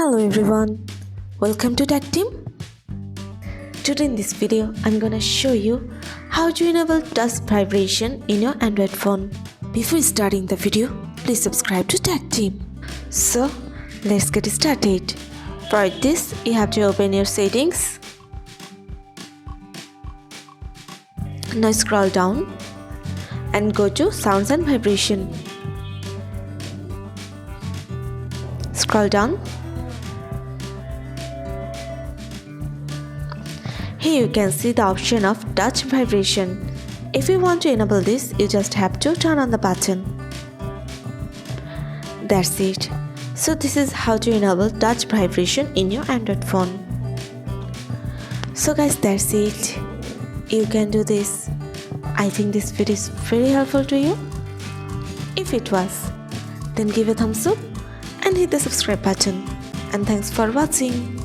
Hello everyone, welcome to Tactim. Today in this video, I'm gonna show you how to enable touch vibration in your Android phone. Before starting the video, please subscribe to Tactim. So, let's get started. For this, you have to open your settings. Now scroll down and go to sounds and vibration. Scroll down. Here you can see the option of touch vibration. If you want to enable this, you just have to turn on the button. That's it. So this is how to enable touch vibration in your Android phone. So guys, that's it. You can do this. I think this video is very helpful to you. If it was, then give a thumbs up and hit the subscribe button. And thanks for watching.